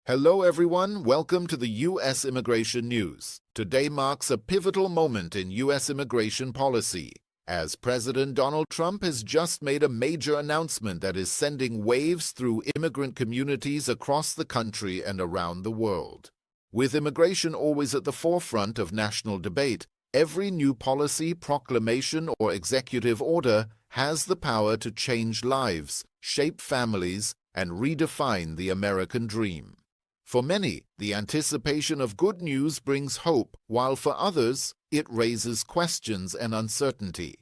Hello everyone, welcome to the U.S. Immigration News. Today marks a pivotal moment in U.S. immigration policy, as President Donald Trump has just made a major announcement that is sending waves through immigrant communities across the country and around the world. With immigration always at the forefront of national debate, every new policy, proclamation, or executive order has the power to change lives, shape families, and redefine the American dream. For many, the anticipation of good news brings hope, while for others, it raises questions and uncertainty.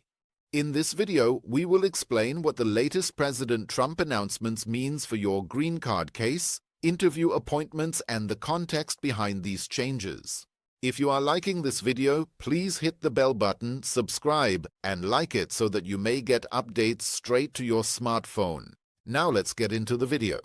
In this video, we will explain what the latest President Trump announcements means for your green card case, interview appointments, and the context behind these changes. If you are liking this video, please hit the bell button, subscribe, and like it so that you may get updates straight to your smartphone. Now let's get into the video.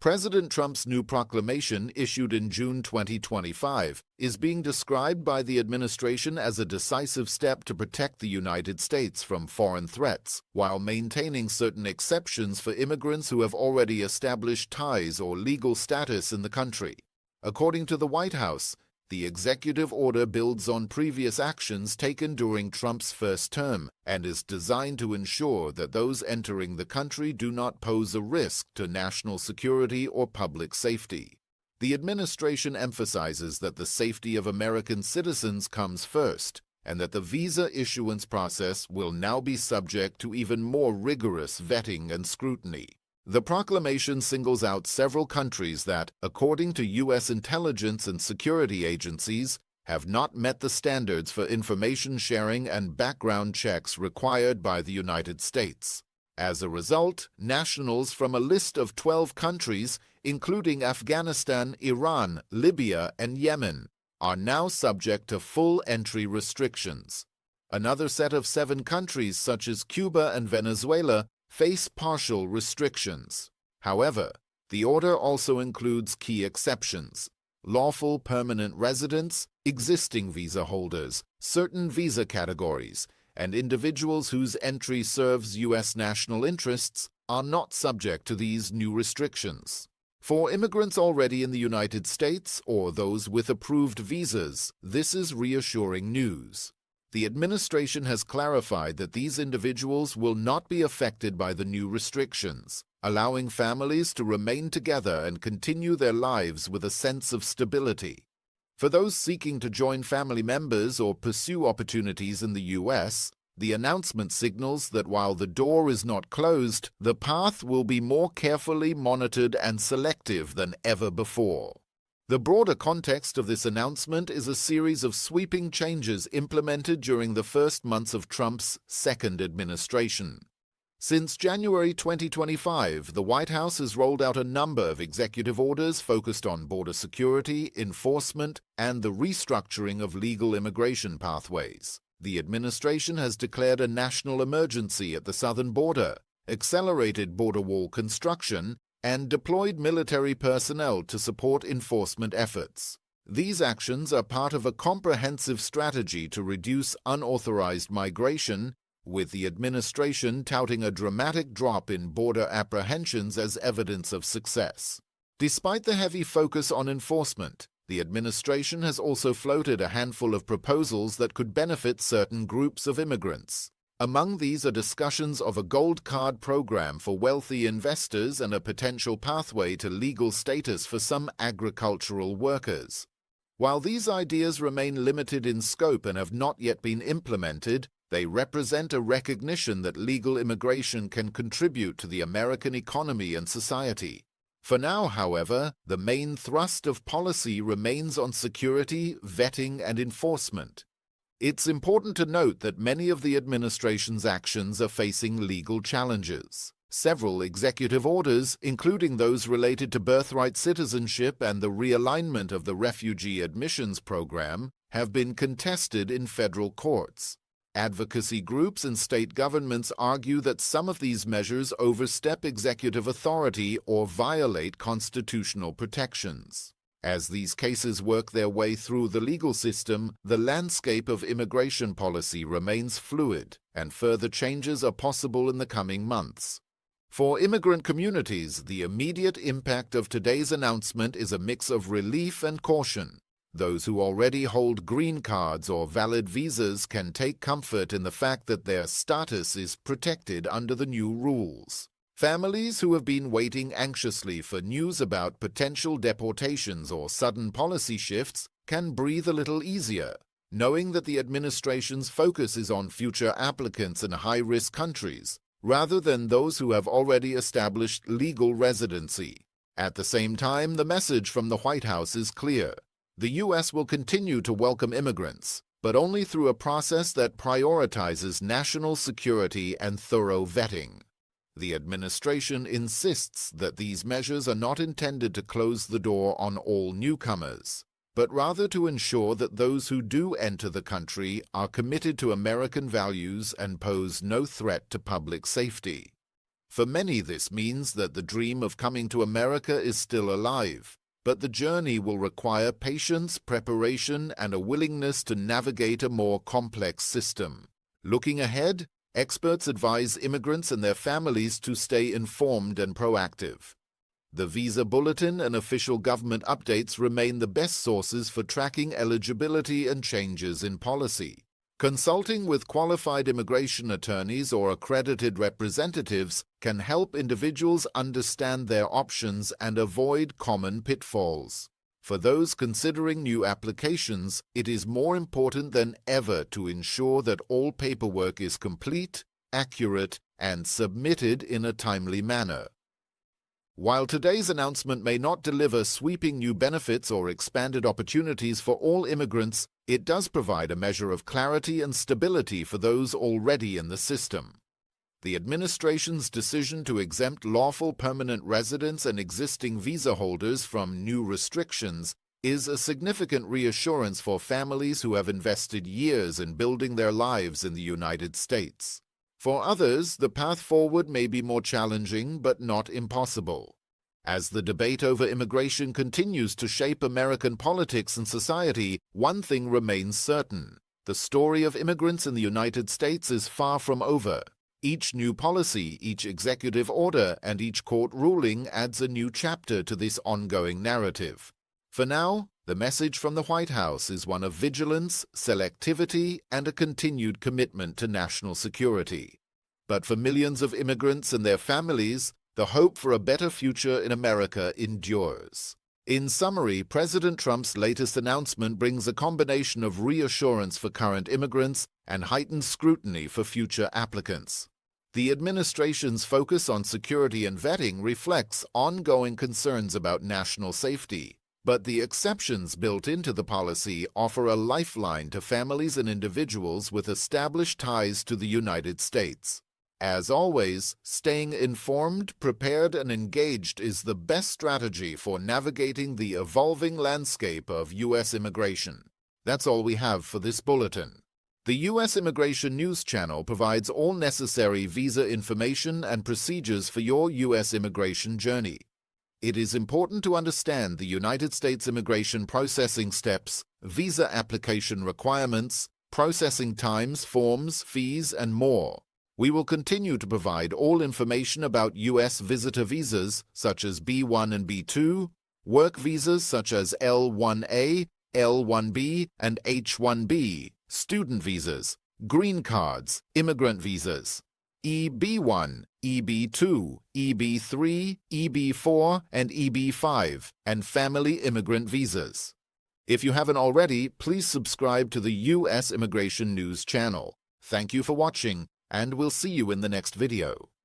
President Trump's new proclamation, issued in June 2025, is being described by the administration as a decisive step to protect the United States from foreign threats, while maintaining certain exceptions for immigrants who have already established ties or legal status in the country. According to the White House, the executive order builds on previous actions taken during Trump's first term and is designed to ensure that those entering the country do not pose a risk to national security or public safety. The administration emphasizes that the safety of American citizens comes first, and that the visa issuance process will now be subject to even more rigorous vetting and scrutiny. The proclamation singles out several countries that, according to U.S. intelligence and security agencies, have not met the standards for information sharing and background checks required by the United States. As a result, nationals from a list of 12 countries, including Afghanistan, Iran, Libya, and Yemen, are now subject to full entry restrictions. Another set of 7 countries, such as Cuba and Venezuela, face partial restrictions. However, the order also includes key exceptions: lawful permanent residents, existing visa holders, certain visa categories, and individuals whose entry serves U.S. national interests are not subject to these new restrictions. For immigrants already in the United States or those with approved visas, this is reassuring news. The administration has clarified that these individuals will not be affected by the new restrictions, allowing families to remain together and continue their lives with a sense of stability. For those seeking to join family members or pursue opportunities in the U.S., the announcement signals that while the door is not closed, the path will be more carefully monitored and selective than ever before. The broader context of this announcement is a series of sweeping changes implemented during the first months of Trump's second administration. Since January 2025, the White House has rolled out a number of executive orders focused on border security, enforcement, and the restructuring of legal immigration pathways. The administration has declared a national emergency at the southern border, accelerated border wall construction, and deployed military personnel to support enforcement efforts. These actions are part of a comprehensive strategy to reduce unauthorized migration, with the administration touting a dramatic drop in border apprehensions as evidence of success. Despite the heavy focus on enforcement, the administration has also floated a handful of proposals that could benefit certain groups of immigrants. Among these are discussions of a gold card program for wealthy investors and a potential pathway to legal status for some agricultural workers. While these ideas remain limited in scope and have not yet been implemented, they represent a recognition that legal immigration can contribute to the American economy and society. For now, however, the main thrust of policy remains on security, vetting, and enforcement. It's important to note that many of the administration's actions are facing legal challenges. Several executive orders, including those related to birthright citizenship and the realignment of the refugee admissions program, have been contested in federal courts. Advocacy groups and state governments argue that some of these measures overstep executive authority or violate constitutional protections. As these cases work their way through the legal system, the landscape of immigration policy remains fluid, and further changes are possible in the coming months. For immigrant communities, the immediate impact of today's announcement is a mix of relief and caution. Those who already hold green cards or valid visas can take comfort in the fact that their status is protected under the new rules. Families who have been waiting anxiously for news about potential deportations or sudden policy shifts can breathe a little easier, knowing that the administration's focus is on future applicants in high-risk countries, rather than those who have already established legal residency. At the same time, the message from the White House is clear. The U.S. will continue to welcome immigrants, but only through a process that prioritizes national security and thorough vetting. The administration insists that these measures are not intended to close the door on all newcomers, but rather to ensure that those who do enter the country are committed to American values and pose no threat to public safety. For many, this means that the dream of coming to America is still alive, but the journey will require patience, preparation, and a willingness to navigate a more complex system. Looking ahead, experts advise immigrants and their families to stay informed and proactive. The Visa Bulletin and official government updates remain the best sources for tracking eligibility and changes in policy. Consulting with qualified immigration attorneys or accredited representatives can help individuals understand their options and avoid common pitfalls. For those considering new applications, it is more important than ever to ensure that all paperwork is complete, accurate, and submitted in a timely manner. While today's announcement may not deliver sweeping new benefits or expanded opportunities for all immigrants, it does provide a measure of clarity and stability for those already in the system. The administration's decision to exempt lawful permanent residents and existing visa holders from new restrictions is a significant reassurance for families who have invested years in building their lives in the United States. For others, the path forward may be more challenging but not impossible. As the debate over immigration continues to shape American politics and society, one thing remains certain. The story of immigrants in the United States is far from over. Each new policy, each executive order, and each court ruling adds a new chapter to this ongoing narrative. For now, the message from the White House is one of vigilance, selectivity, and a continued commitment to national security. But for millions of immigrants and their families, the hope for a better future in America endures. In summary, President Trump's latest announcement brings a combination of reassurance for current immigrants and heightened scrutiny for future applicants. The administration's focus on security and vetting reflects ongoing concerns about national safety, but the exceptions built into the policy offer a lifeline to families and individuals with established ties to the United States. As always, staying informed, prepared, and engaged is the best strategy for navigating the evolving landscape of U.S. immigration. That's all we have for this bulletin. The U.S. Immigration News Channel provides all necessary visa information and procedures for your U.S. immigration journey. It is important to understand the United States immigration processing steps, visa application requirements, processing times, forms, fees, and more. We will continue to provide all information about U.S. visitor visas such as B1 and B2, work visas such as L1A, L1B, and H1B, student visas, green cards, immigrant visas, EB1, EB2, EB3, EB4, and EB5, and family immigrant visas. If you haven't already, please subscribe to the U.S. Immigration News channel. Thank you for watching, and we'll see you in the next video.